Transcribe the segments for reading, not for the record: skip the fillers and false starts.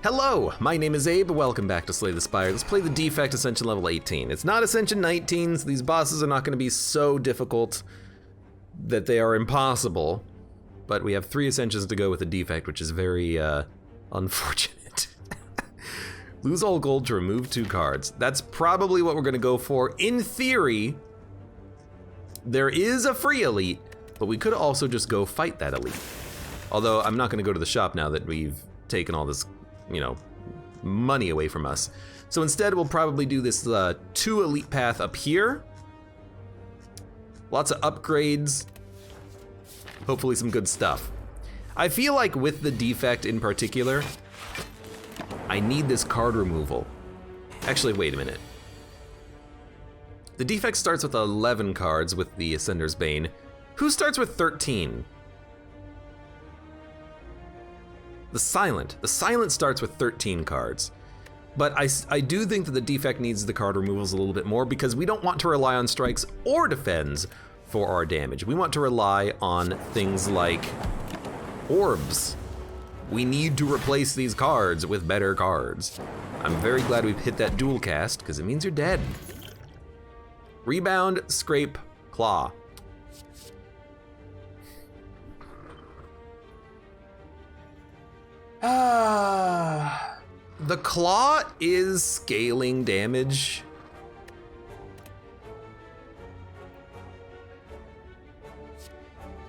Hello, my name is Abe, welcome back to Slay the Spire. Let's play the Defect Ascension level 18. It's not Ascension 19, so these bosses are not going to be so difficult that they are impossible, but we have 3 Ascensions to go with the Defect, which is very unfortunate. Lose all gold to remove 2 cards. That's probably what we're going to go for. In theory, there is a free elite, but we could also just go fight that elite. Although I'm not going to go to the shop now that we've taken all this, you know, money away from us. So instead we'll probably do this 2 elite path up here. Lots of upgrades. Hopefully some good stuff. I feel like with the Defect in particular, I need this card removal. Actually, wait a minute. The Defect starts with 11 cards with the Ascender's Bane. Who starts with 13? The Silent. The Silent starts with 13 cards. But I do think that the Defect needs the card removals a little bit more because we don't want to rely on strikes or defends for our damage. We want to rely on things like orbs. We need to replace these cards with better cards. I'm very glad we've hit that dual cast because it means you're dead. Rebound, scrape, claw. The claw is scaling damage.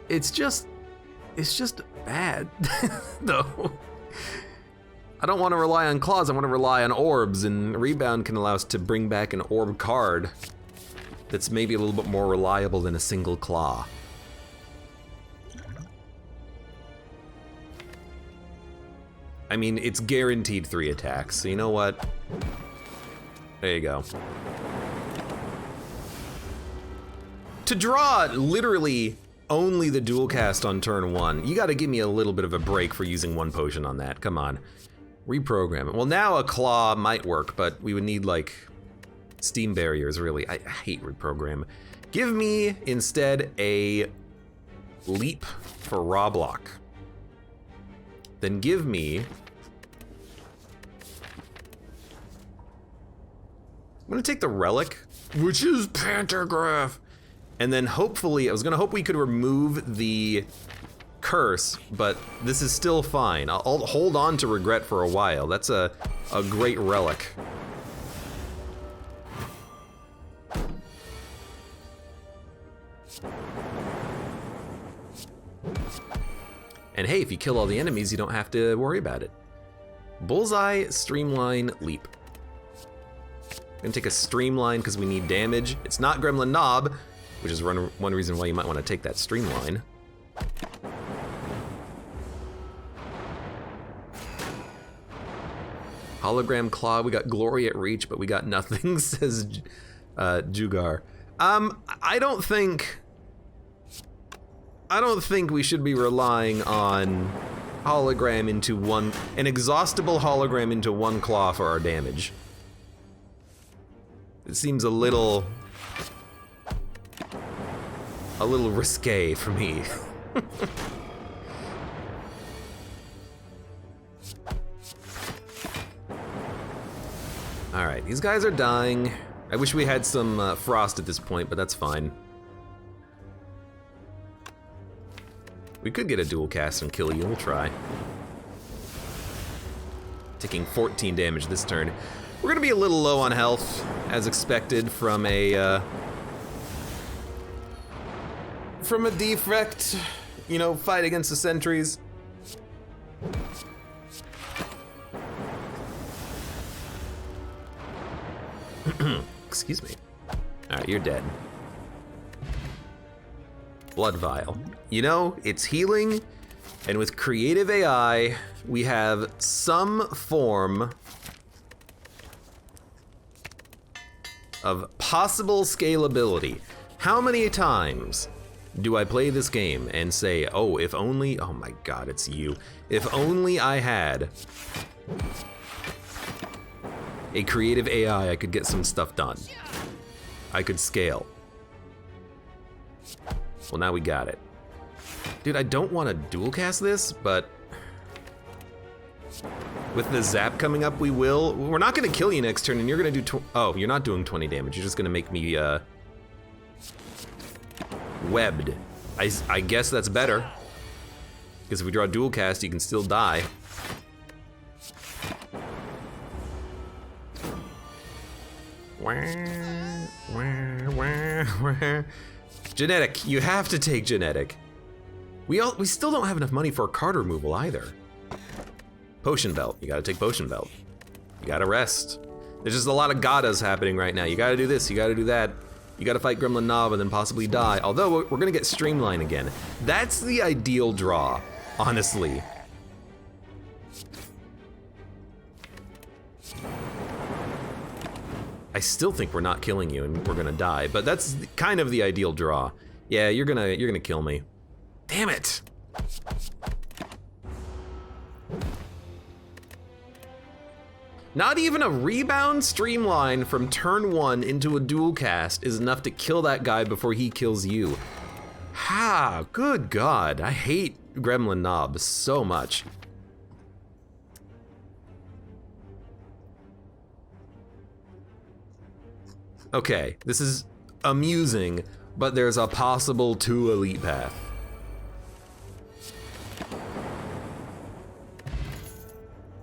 It's just bad, though. I don't want to rely on claws, I want to rely on orbs, and rebound can allow us to bring back an orb card that's maybe a little bit more reliable than a single claw. I mean, it's guaranteed 3 attacks, so you know what? There you go. To draw literally only the dual cast on turn 1, you gotta give me a little bit of a break for using 1 potion on that, come on. Reprogram it. Well, now a claw might work, but we would need like steam barriers, really. I hate reprogram. Give me instead a leap for raw block. Then give me, I'm gonna take the relic, which is Pantograph. And then hopefully, I was gonna hope we could remove the curse, but this is still fine. I'll hold on to regret for a while. That's a great relic. And hey, if you kill all the enemies, you don't have to worry about it. Bullseye, Streamline, Leap. Gonna take a Streamline because we need damage. It's not Gremlin Knob, which is one reason why you might want to take that Streamline. Hologram Claw, we got Glory at Reach, but we got nothing, says Jugar. I don't think we should be relying on hologram into an exhaustible hologram into 1 claw for our damage. It seems a little risque for me. All right, these guys are dying. I wish we had some frost at this point, but that's fine. We could get a dual cast and kill you, we'll try. Taking 14 damage this turn. We're gonna be a little low on health, as expected from a defect, you know, fight against the sentries. Excuse me. All right, you're dead. Blood Vial. You know, it's healing, and with creative AI, we have some form of possible scalability. How many times do I play this game and say, oh, if only, oh my God, it's you. If only I had a creative AI, I could get some stuff done. I could scale. Well, now we got it. Dude, I don't want to dual cast this, but With the zap coming up, we will. We're not gonna kill you next turn, and you're gonna do oh, you're not doing 20 damage. You're just gonna make me, webbed. I guess that's better. Because if we draw a dual cast, you can still die. Genetic, you have to take genetic. We still don't have enough money for a card removal either. Potion belt, you gotta take potion belt. You gotta rest. There's just a lot of gottas happening right now. You gotta do this, you gotta do that. You gotta fight Gremlin Knob and then possibly die. Although we're gonna get Streamline again. That's the ideal draw, honestly. I still think we're not killing you and we're gonna die, but that's kind of the ideal draw. Yeah, you're gonna kill me. Damn it! Not even a rebound Streamline from turn 1 into a dual cast is enough to kill that guy before he kills you. Ha! Good God, I hate Gremlin Knob so much. Okay, this is amusing, but there's a possible 2 elite path.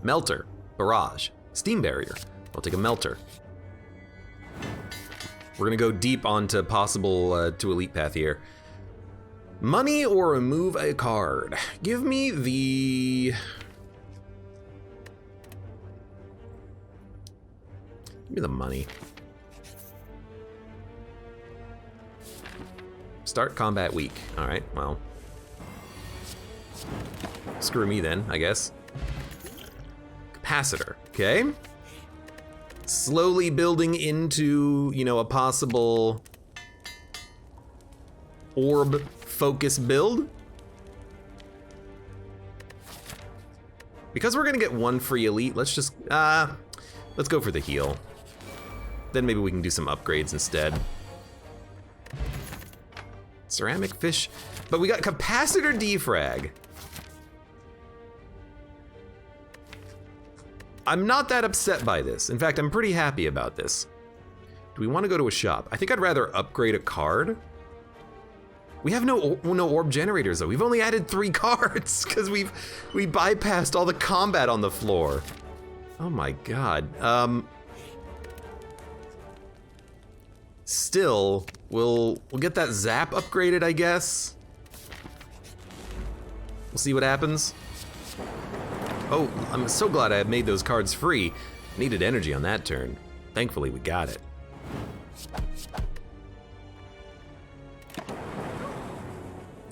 Melter, Barrage, Steam Barrier. I'll take a Melter. We're gonna go deep onto possible 2 elite path here. Money or remove a card. Give me the... Give me the money. Start combat weak. All right, well. Screw me then, I guess. Capacitor, okay. Slowly building into, you know, a possible orb focus build. Because we're gonna get 1 free elite, let's just, let's go for the heal. Then maybe we can do some upgrades instead. Ceramic fish, but we got capacitor defrag. I'm not that upset by this. In fact, I'm pretty happy about this. Do we want to go to a shop? I think I'd rather upgrade a card. We have no orb generators though. We've only added 3 cards because we bypassed all the combat on the floor. Oh my God. Still, we'll get that zap upgraded, I guess. We'll see what happens. Oh, I'm so glad I made those cards free. Needed energy on that turn. Thankfully, we got it.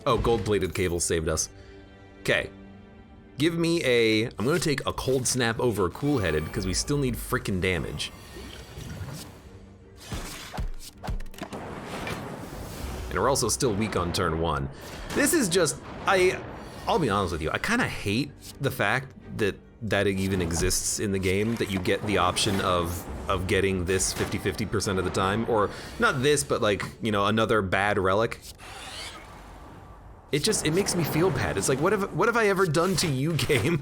Oh, gold-plated cable saved us. Okay. Give me a... I'm gonna take a cold snap over a cool-headed because we still need frickin' damage. And we're also still weak on turn 1. This is just, I'll be honest with you, I kind of hate the fact that it even exists in the game, that you get the option of getting this 50-50% of the time, or not this, but like, you know, another bad relic. It makes me feel bad. It's like, what have I ever done to you, game?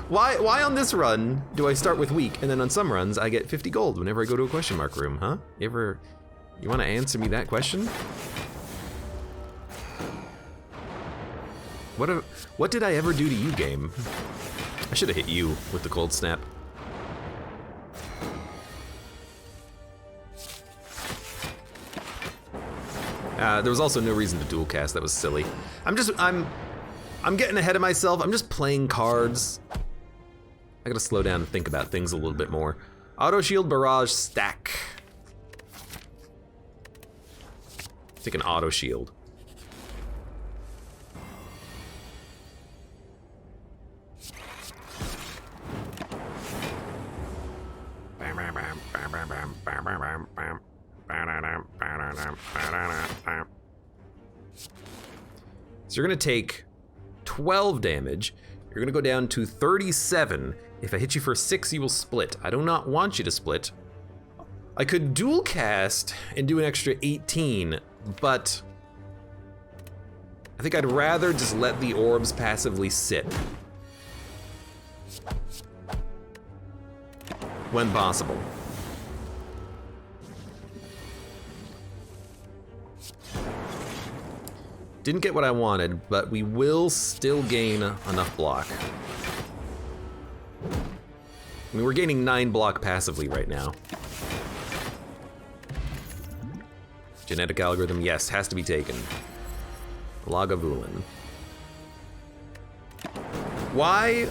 Why on this run do I start with weak, and then on some runs I get 50 gold whenever I go to a question mark room, huh? You want to answer me that question? What did I ever do to you, game? I should have hit you with the cold snap. There was also no reason to dual cast. That was silly. I'm getting ahead of myself. I'm just playing cards. I gotta slow down and think about things a little bit more. Auto shield, barrage, stack. Take an auto shield. So you're gonna take 12 damage. You're gonna go down to 37. If I hit you for 6, you will split. I do not want you to split. I could dual cast and do an extra 18, but I think I'd rather just let the orbs passively sit. When possible. Didn't get what I wanted, but we will still gain enough block. I mean, we're gaining 9 block passively right now. Genetic algorithm, yes, has to be taken. Lagavulin. Why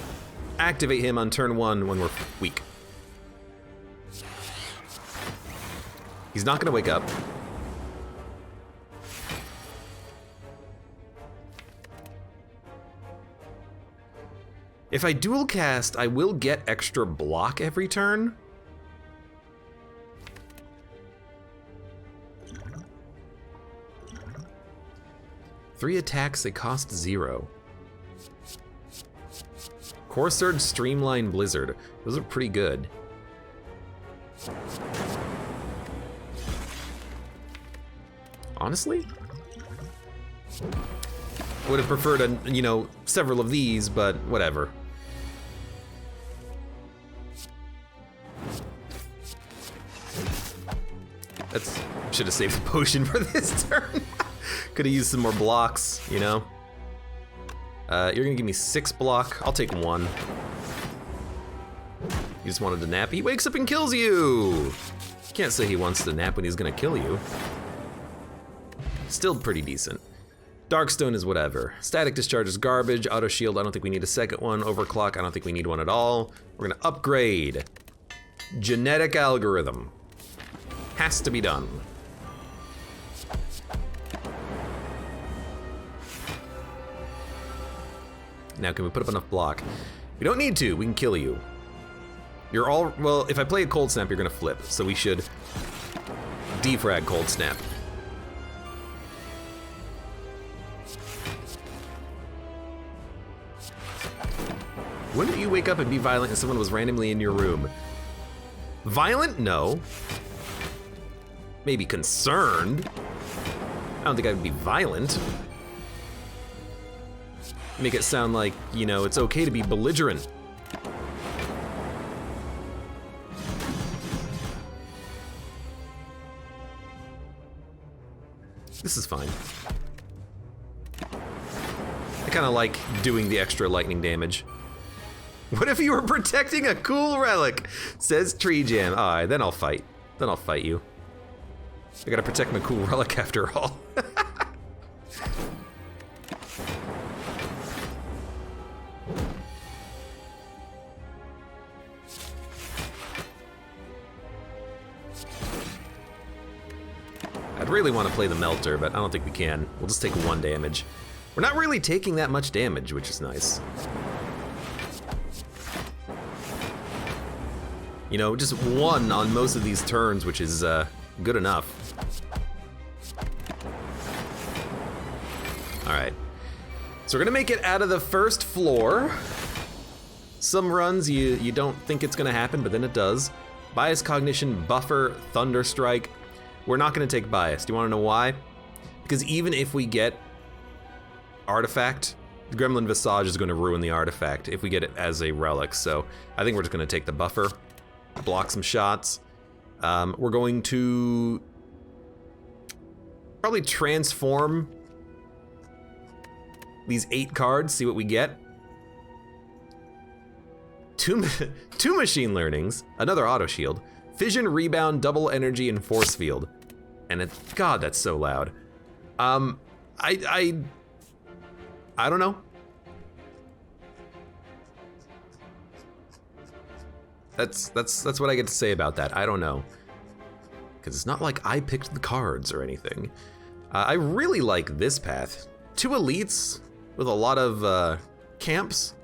activate him on turn 1 when we're weak? He's not gonna wake up. If I dual cast, I will get extra block every turn. Three attacks, they cost 0. Core Surge, Streamline, Blizzard. Those are pretty good. Honestly? Would have preferred, you know, several of these, but whatever. Should have saved the potion for this turn. Could have used some more blocks, you know? You're gonna give me 6 block. I'll take 1. He just wanted to nap. He wakes up and kills you! You can't say he wants to nap when he's gonna kill you. Still pretty decent. Darkstone is whatever. Static Discharge is garbage. Auto Shield, I don't think we need a second one. Overclock, I don't think we need one at all. We're gonna upgrade. Genetic Algorithm. Has to be done. Now, can we put up enough block? We don't need to, we can kill you. You're all, well, if I play a Cold Snap, you're gonna flip, so we should defrag Cold Snap. Wouldn't you wake up and be violent if someone was randomly in your room? Violent? No. Maybe concerned. I don't think I would be violent. Make it sound like, you know, it's okay to be belligerent. This is fine. I kind of like doing the extra lightning damage. What if you were protecting a cool relic? Says Tree Jam. Alright, then I'll fight. Then I'll fight you. I gotta protect my cool relic after all. I'd really want to play the Melter, but I don't think we can. We'll just take 1 damage. We're not really taking that much damage, which is nice. You know, just 1 on most of these turns, which is good enough. Alright. So we're gonna make it out of the first floor. Some runs you don't think it's gonna happen, but then it does. Bias Cognition, Buffer, Thunderstrike. We're not gonna take Bias. Do you wanna know why? Because even if we get Artifact, the Gremlin Visage is gonna ruin the Artifact if we get it as a relic. So I think we're just gonna take the Buffer. Block some shots. We're going to probably transform these 8 cards, see what we get. Two Machine Learnings, another Auto Shield, Fission, Rebound, Double Energy, and Force Field. And God, that's so loud. I don't know. That's what I get to say about that. I don't know. Because it's not like I picked the cards or anything. I really like this path. 2 elites with a lot of camps,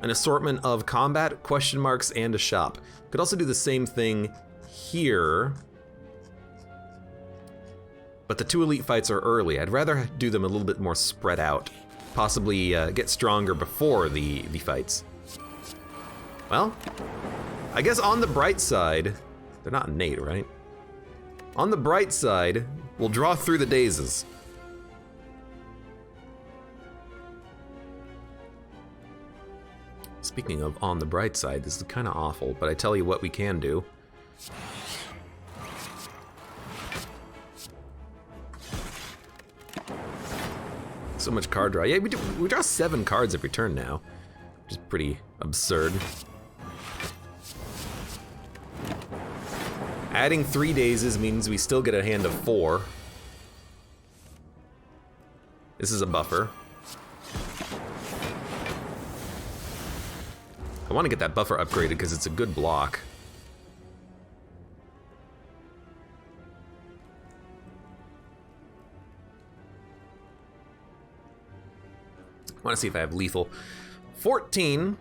an assortment of combat, question marks, and a shop. Could also do the same thing here. But the 2 elite fights are early. I'd rather do them a little bit more spread out. Possibly get stronger before the fights. Well, I guess on the bright side, they're not innate, right? On the bright side, we'll draw through the dazes. Speaking of on the bright side, this is kind of awful, but I tell you what we can do. So much card draw. Yeah, we draw 7 cards every turn now, which is pretty absurd. Adding 3 dazes means we still get a hand of 4. This is a buffer. I want to get that buffer upgraded because it's a good block. I want to see if I have lethal. 14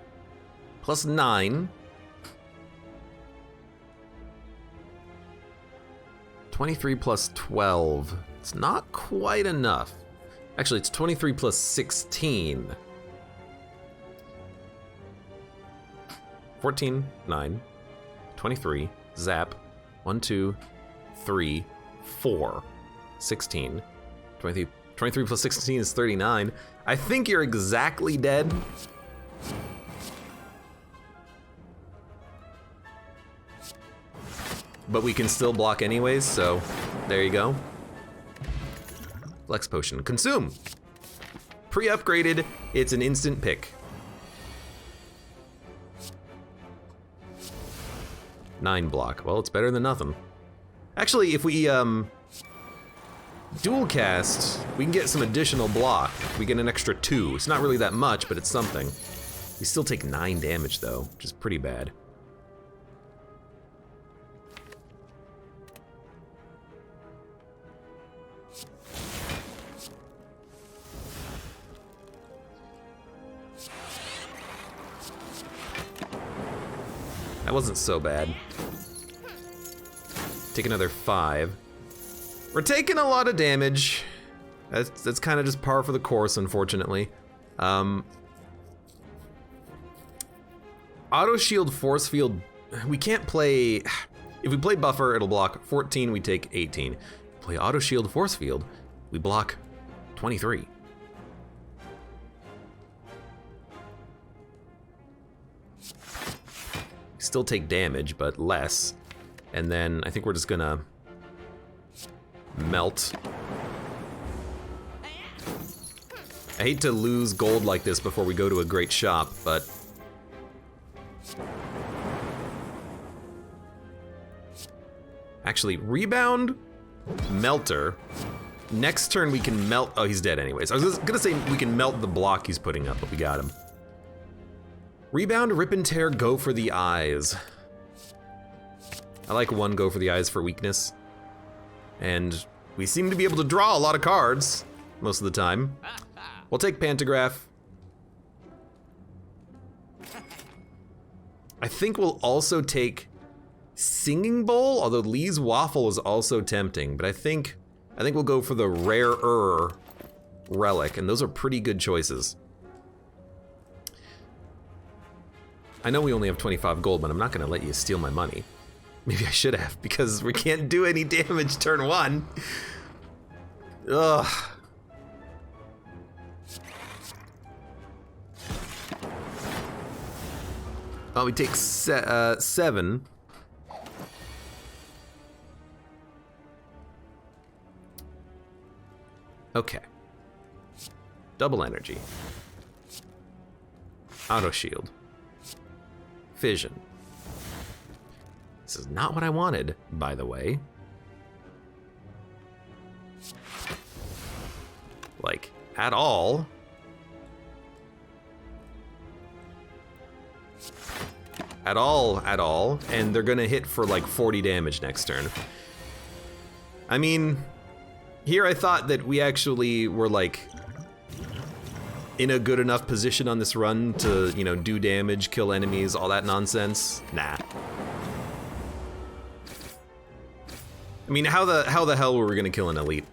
plus 9. 23 plus 12. It's not quite enough. Actually, it's 23 plus 16. 14, 9, 23, zap, 1, 2, 3, 4, 16. 23 plus 16 is 39. I think you're exactly dead. But we can still block anyways, so there you go. Flex potion, consume. Pre-upgraded, it's an instant pick. 9 block, well, it's better than nothing. Actually, if we dual cast, we can get some additional block. We get an extra 2. It's not really that much, but it's something. We still take 9 damage though, which is pretty bad. That wasn't so bad. Take another 5. We're taking a lot of damage. That's kind of just par for the course, unfortunately. Auto shield, force field. We can't play. If we play buffer, it'll block 14. We take 18. Play auto shield, force field. We block 23. Still take damage, but less. And then I think we're just gonna melt. I hate to lose gold like this before we go to a great shop, but actually, rebound, melter. Next turn we can melt. Oh, he's dead anyways. I was gonna say we can melt the block he's putting up, but we got him. Rebound, rip and tear, go for the eyes. I like 1 go for the eyes for weakness. And we seem to be able to draw a lot of cards most of the time. We'll take Pantograph. I think we'll also take Singing Bowl, although Lee's Waffle is also tempting, but I think we'll go for the rarer relic, and those are pretty good choices. I know we only have 25 gold, but I'm not gonna let you steal my money. Maybe I should have, because we can't do any damage turn 1. Ugh. Oh, we take 7. Okay. Double energy. Auto shield. Fission. This is not what I wanted, by the way. Like, at all. At all, and they're gonna hit for like 40 damage next turn. I mean, here I thought that we actually were like in a good enough position on this run to, you know, do damage, kill enemies, all that nonsense. Nah. I mean, how the hell were we gonna kill an elite?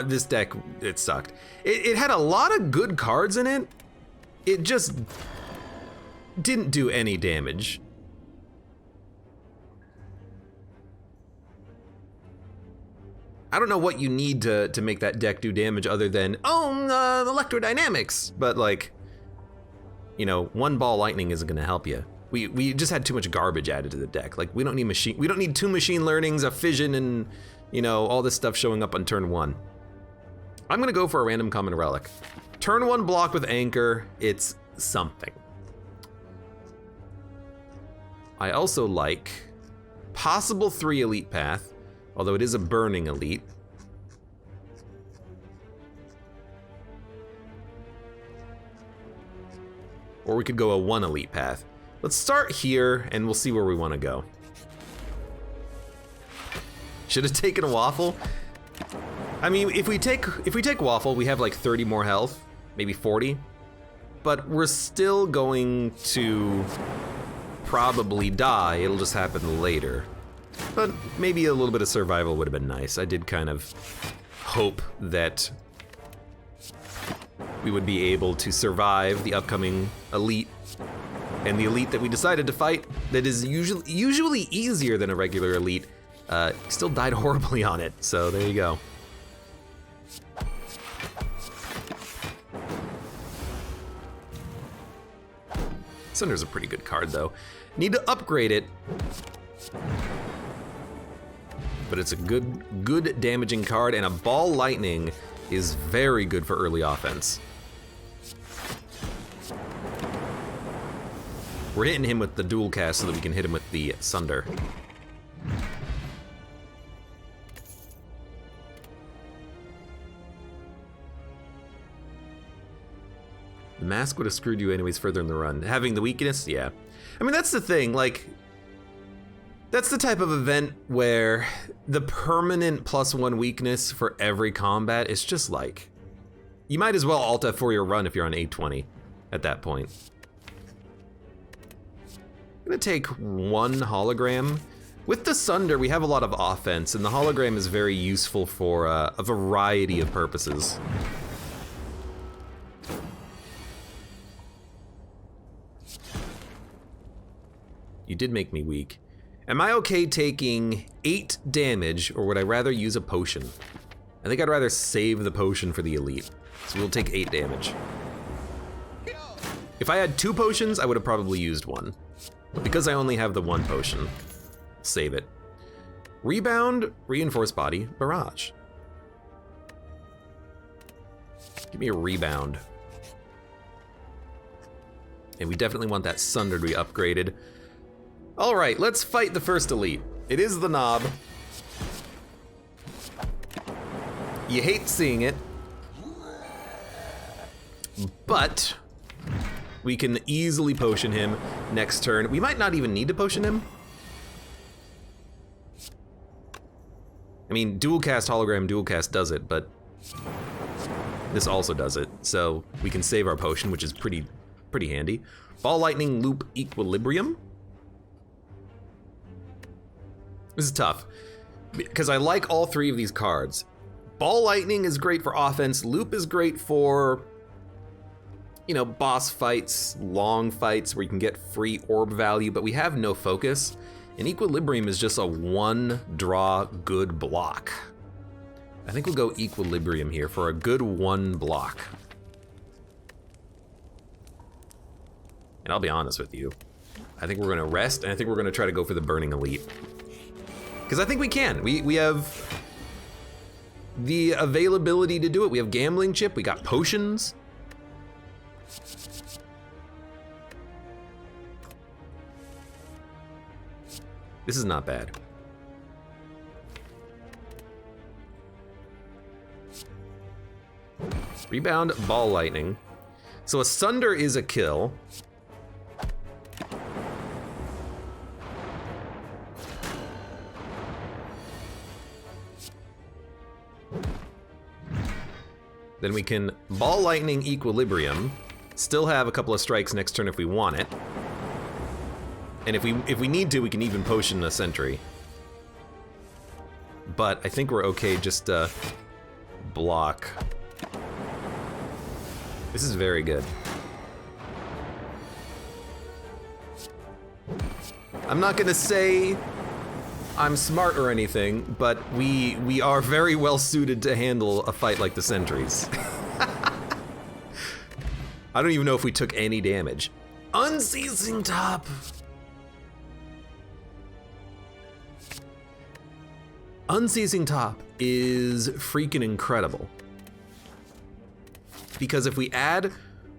This deck, it sucked. It had a lot of good cards in it. It just didn't do any damage. I don't know what you need to make that deck do damage other than, oh, electrodynamics. But like, you know, one ball lightning isn't gonna help you. We just had too much garbage added to the deck. Like, we don't need two machine learnings, a fission, and, you know, all this stuff showing up on turn 1. I'm gonna go for a random common relic. Turn 1 block with anchor, it's something. I also like possible 3 elite path, although it is a burning elite. Or we could go a 1 elite path. Let's start here and we'll see where we want to go. Should have taken a waffle. I mean, if we take waffle, we have like 30 more health, maybe 40. But we're still going to probably die. It'll just happen later. But maybe a little bit of survival would have been nice. I did kind of hope that we would be able to survive the upcoming elite, and the elite that we decided to fight, that is usually easier than a regular elite, still died horribly on it, so there you go. Sunder's a pretty good card though. Need to upgrade it, but it's a good damaging card, and a ball lightning is very good for early offense. We're hitting him with the dual cast so that we can hit him with the Sunder. The mask would have screwed you anyways further in the run. Having the weakness, yeah. I mean, that's the thing, like, that's the type of event where the permanent +1 weakness for every combat is just like, you might as well alt F4 your run if you're on 820 at that point. I'm gonna take 1 hologram. With the Sunder, we have a lot of offense, and the hologram is very useful for a variety of purposes. You did make me weak. Am I okay taking 8 damage, or would I rather use a potion? I think I'd rather save the potion for the elite. So we'll take 8 damage. If I had 2 potions, I would have probably used 1. But because I only have the 1 potion, save it. Rebound, reinforced body, barrage. Give me a rebound. And we definitely want that Sunder to be upgraded. All right, let's fight the first elite. It is the Knob. You hate seeing it, but we can easily potion him next turn. We might not even need to potion him. I mean, dual cast hologram, dual cast does it, but this also does it, so we can save our potion, which is pretty handy. Ball lightning, loop, equilibrium. This is tough, because I like all 3 of these cards. Ball lightning is great for offense, loop is great for, you know, boss fights, long fights where you can get free orb value, but we have no focus. And equilibrium is just a 1 draw good block. I think we'll go equilibrium here for a good 1 block. And I'll be honest with you, I think we're gonna rest, and I think we're gonna try to go for the burning elite. Because I think we can. We have the availability to do it. We have gambling chip, we got potions. This is not bad. Rebound, ball lightning. So a Sunder is a kill. Then we can ball lightning equilibrium, still have a couple of strikes next turn if we want it. And if we need to, we can even potion a sentry. But I think we're okay just to block. This is very good. I'm not gonna say I'm smart or anything, but we are very well suited to handle a fight like the sentries. I don't even know if we took any damage. Unceasing Top. Unceasing Top is freaking incredible. Because if we add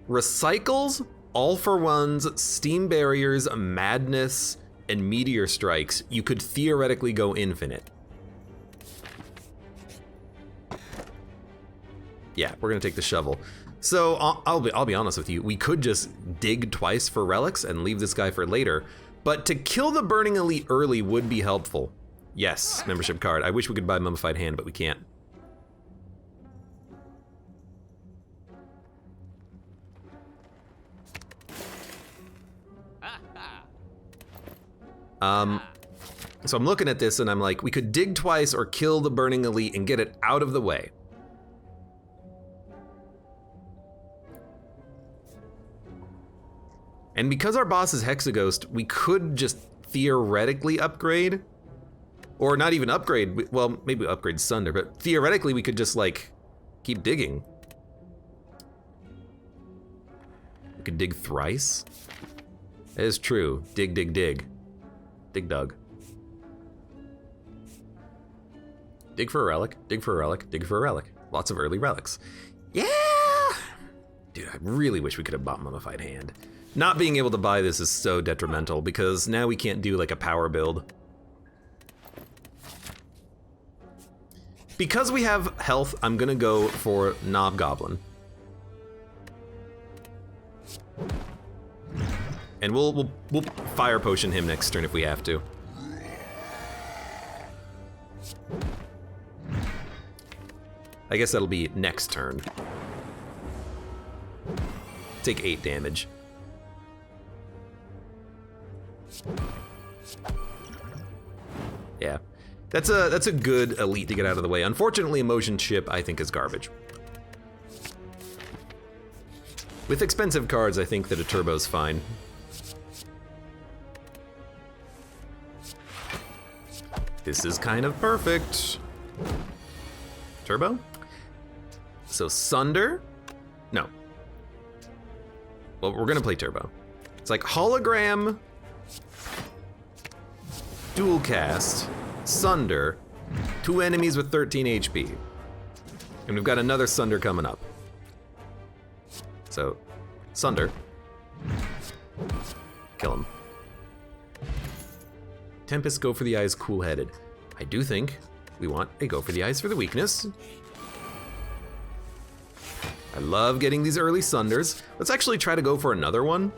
recycles, all for ones, steam barriers, madness, and meteor strikes, you could theoretically go infinite. Yeah, we're gonna take the shovel. So I'll be honest with you, we could just dig twice for relics and leave this guy for later, but to kill the Burning Elite early would be helpful. Yes, membership card. I wish we could buy Mummified Hand, but we can't. So I'm looking at this and I'm like, we could dig twice or kill the Burning Elite and get it out of the way. And because our boss is Hexaghost, we could just theoretically upgrade. Or not even upgrade, well, maybe upgrade Sunder, but theoretically we could just like, keep digging. We could dig thrice. That is true, dig, dig, dig. Dig dug. Dig for a relic, dig for a relic, dig for a relic. Lots of early relics. Yeah! Dude, I really wish we could have bought Mummified Hand. Not being able to buy this is so detrimental because now we can't do like a power build. Because we have health, I'm gonna go for Knob Goblin. And we'll fire potion him next turn if we have to. I guess that'll be next turn. Take 8 damage. Yeah, that's a good elite to get out of the way. Unfortunately, Emotion Chip I think is garbage. With expensive cards, I think that a turbo's fine. This is kind of perfect. Turbo? So Sunder? No. Well, we're gonna play Turbo. It's like Hologram, Dual Cast, Sunder, 2 enemies with 13 HP. And we've got another Sunder coming up. So, Sunder. Kill him. Tempest, go for the eyes, cool-headed. I do think we want a go for the eyes for the weakness. I love getting these early Sunders. Let's actually try to go for another one.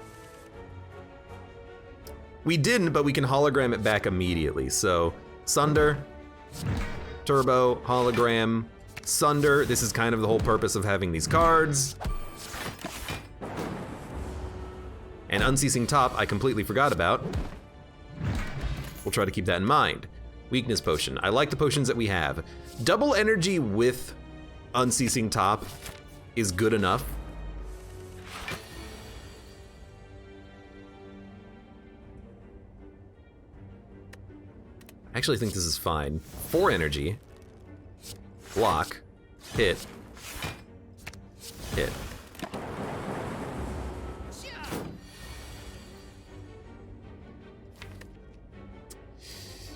We didn't, but we can hologram it back immediately. So, Sunder, Turbo, Hologram, Sunder. This is kind of the whole purpose of having these cards. And Unceasing Top, I completely forgot about. We'll try to keep that in mind. Weakness Potion. I like the potions that we have. Double energy with Unceasing Top is good enough. I actually think this is fine. 4 energy. Block. Hit. Hit.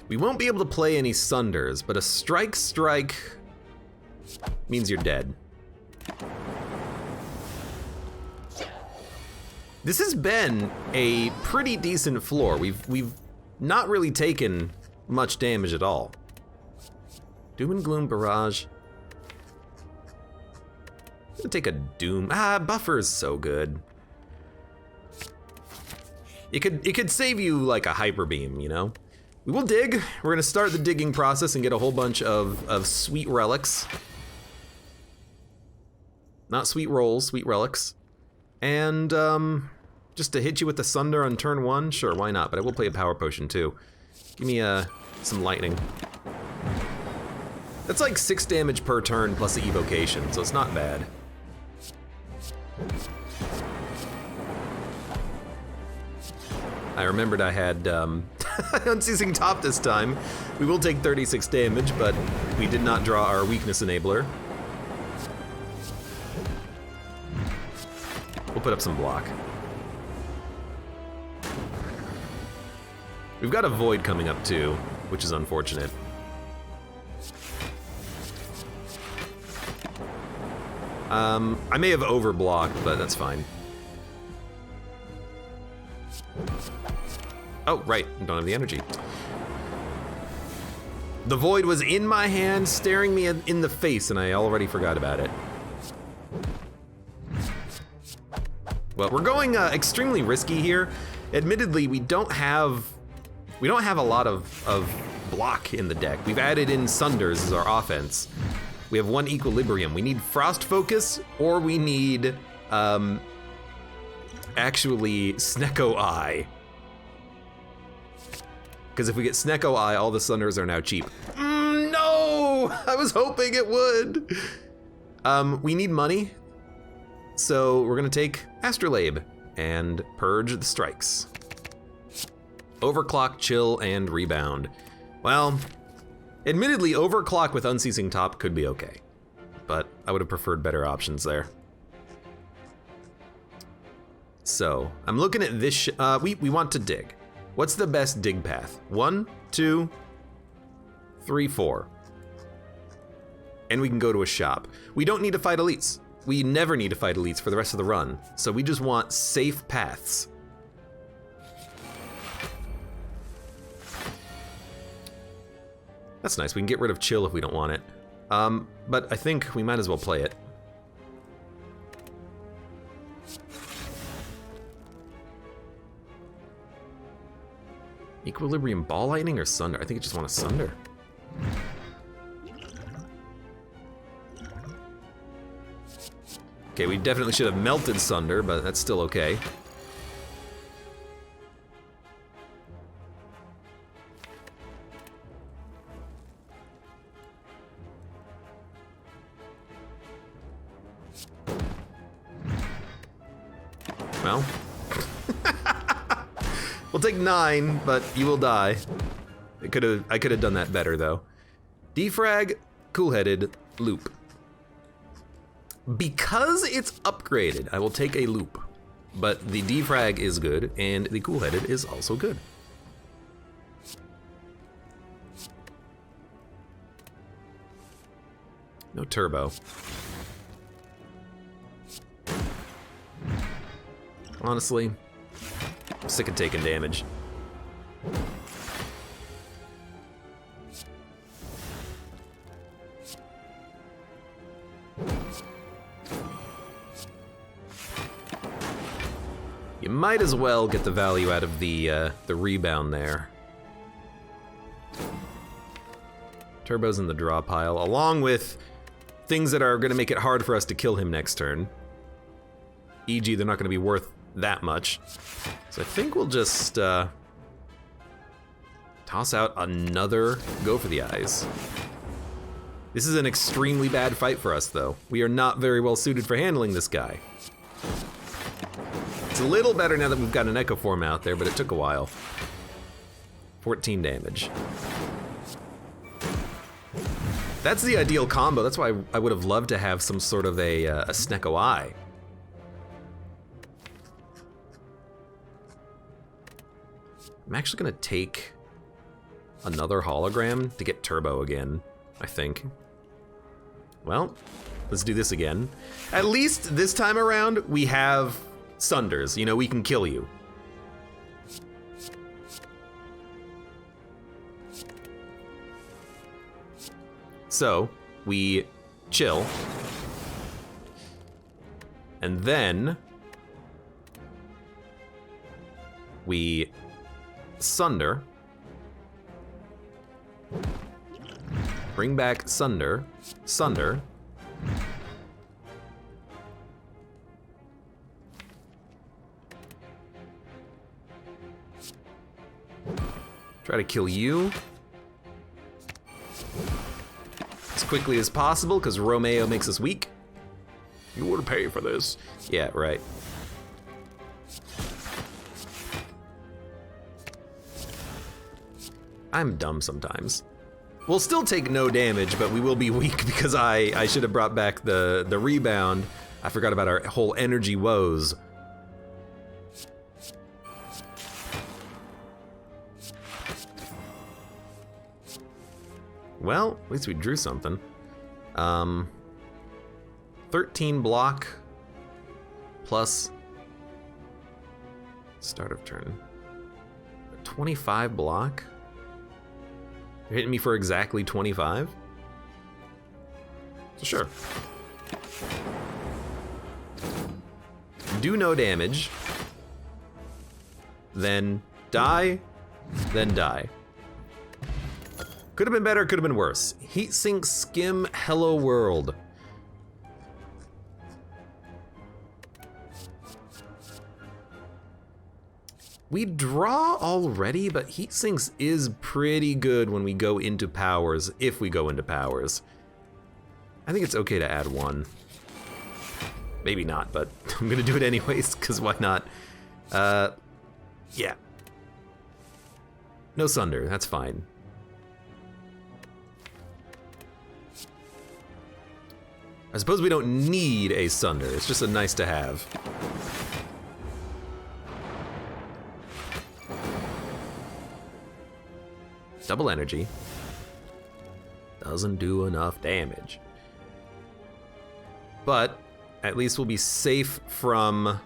We won't be able to play any Sunders, but a strike means you're dead. This has been a pretty decent floor. We've not really taken much damage at all. Doom and Gloom Barrage. I'm gonna take a Doom. Buffer's so good. It could save you like a Hyper Beam, you know? We will dig. We're gonna start the digging process and get a whole bunch of sweet relics. Not sweet rolls, sweet relics. And just to hit you with the Sunder on turn 1, sure, why not? But I will play a power potion too. Give me some lightning. That's like 6 damage per turn plus the evocation, so it's not bad. I remembered I had Unceasing Top this time. We will take 36 damage, but we did not draw our weakness enabler. We'll put up some block. We've got a void coming up too, which is unfortunate. I may have overblocked, but that's fine. Oh, right, I don't have the energy. The void was in my hand, staring me in the face, and I already forgot about it. Well, we're going extremely risky here. Admittedly, we don't have a lot of block in the deck. We've added in Sunders as our offense. We have one Equilibrium. We need Frost Focus, or we need actually Snecko Eye. Because if we get Snecko Eye, all the Sunders are now cheap. No! I was hoping it would. We need money, so we're gonna take Astrolabe and purge the strikes. Overclock, chill, and rebound. Well, admittedly, overclock with unceasing top could be okay, but I would have preferred better options there. So I'm looking at this. We want to dig. What's the best dig path? 1, 2, 3, 4. And we can go to a shop. We don't need to fight elites. We never need to fight elites for the rest of the run. So we just want safe paths. That's nice. We can get rid of chill if we don't want it. But I think we might as well play it. Equilibrium Ball Lightning or Sunder? I think I just want a Sunder. Okay, we definitely should have melted Sunder, but that's still okay. Well. We'll take 9, but you will die. I could have done that better though. Defrag, cool-headed, loop. Because it's upgraded, I will take a loop. But the defrag is good, and the cool-headed is also good. No turbo. Honestly, I'm sick of taking damage. You might as well get the value out of the rebound there. Turbo's in the draw pile, along with things that are going to make it hard for us to kill him next turn. E.g., they're not going to be worth that much. So I think we'll just toss out another Go for the Eyes. This is an extremely bad fight for us, though. We are not very well suited for handling this guy. It's a little better now that we've got an Echo Form out there, but it took a while. 14 damage. That's the ideal combo. That's why I would have loved to have some sort of a Snecko Eye. I'm actually gonna take another hologram to get turbo again, I think. Well, let's do this again. At least this time around, we have Sunders. You know, we can kill you. So, we chill. And then we Sunder. Bring back Sunder. Sunder. Try to kill you as quickly as possible, because Romeo makes us weak. You would pay for this. Yeah, right. I'm dumb sometimes. We'll still take no damage, but we will be weak because I should have brought back the rebound. I forgot about our whole energy woes Well, at least we drew something. 13 block plus start of turn. 25 block? You're hitting me for exactly 25? So sure. Do no damage. Then die. Then die. Could have been better, could have been worse. Heatsink Skim Hello World. We draw already, but Heatsinks is pretty good when we go into powers, if we go into powers. I think it's okay to add one. Maybe not, but I'm gonna do it anyways, because why not? Yeah. No Sunder, that's fine. I suppose we don't need a Sunder, it's just a nice to have. Double energy. Doesn't do enough damage. But at least we'll be safe from...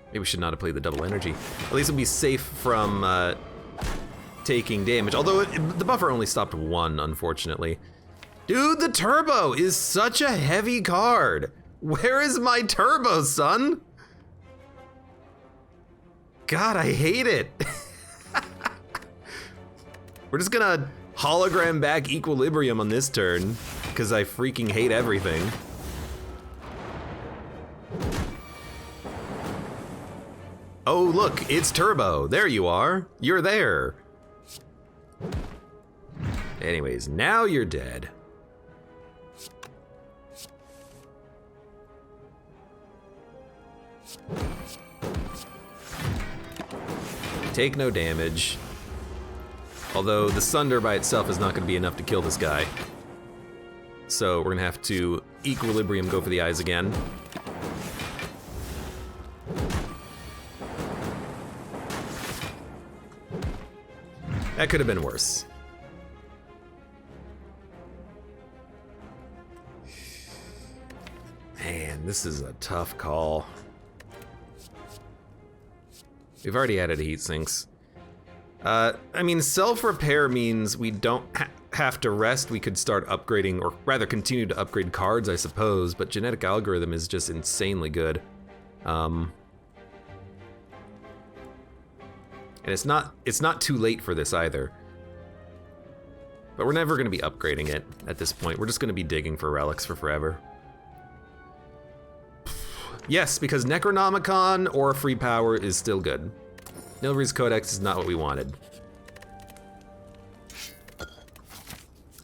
Maybe we should not have played the double energy. At least we'll be safe from taking damage. Although the buffer only stopped one, unfortunately. Dude, the turbo is such a heavy card. Where is my turbo, son? God, I hate it. We're just gonna hologram back equilibrium on this turn, because I freaking hate everything. Oh, look, it's turbo. There you are. You're there. Anyways, now you're dead. Take no damage. Although the Sunder by itself is not going to be enough to kill this guy. So we're going to have to equilibrium go for the eyes again. That could have been worse. Man, this is a tough call. We've already added heat sinks. I mean, self-repair means we don't have to rest. We could start upgrading, or rather continue to upgrade cards, I suppose, but genetic algorithm is just insanely good. And it's not too late for this either. But we're never gonna be upgrading it at this point. We're just gonna be digging for relics for forever. Yes, because Necronomicon or free power is still good. Nilry's Codex is not what we wanted.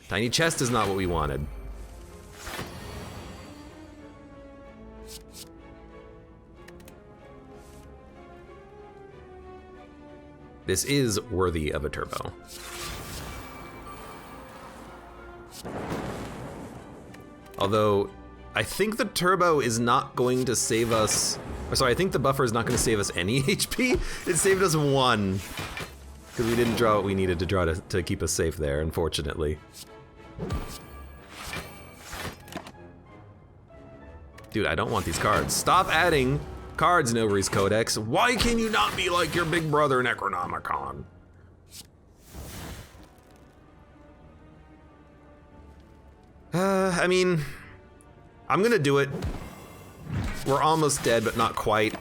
Tiny chest is not what we wanted. This is worthy of a turbo. Although, I think the turbo is not going to save us... Or sorry, I think the buffer is not going to save us any HP. It saved us 1. Because we didn't draw what we needed to draw to keep us safe there, unfortunately. Dude, I don't want these cards. Stop adding cards, Nilry's Codex. Why can you not be like your big brother, Necronomicon? I mean... I'm gonna do it. We're almost dead, but not quite.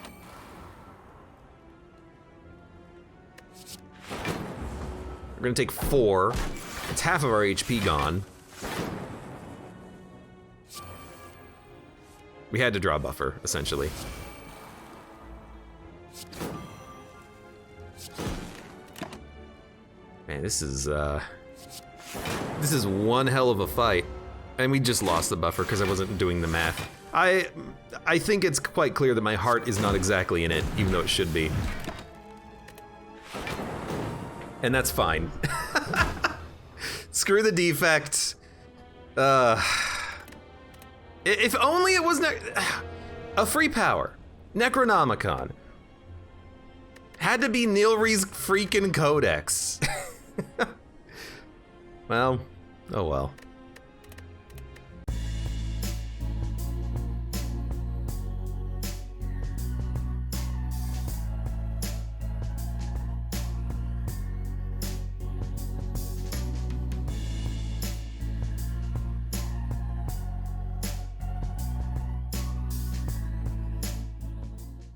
We're gonna take 4. It's half of our HP gone. We had to draw a buffer, essentially. Man, this is one hell of a fight. And we just lost the buffer because I wasn't doing the math. I think it's quite clear that my heart is not exactly in it, even though it should be. And that's fine. Screw the defect. If only it was a free power. Necronomicon. Had to be Nilri's freaking Codex. Well, oh well.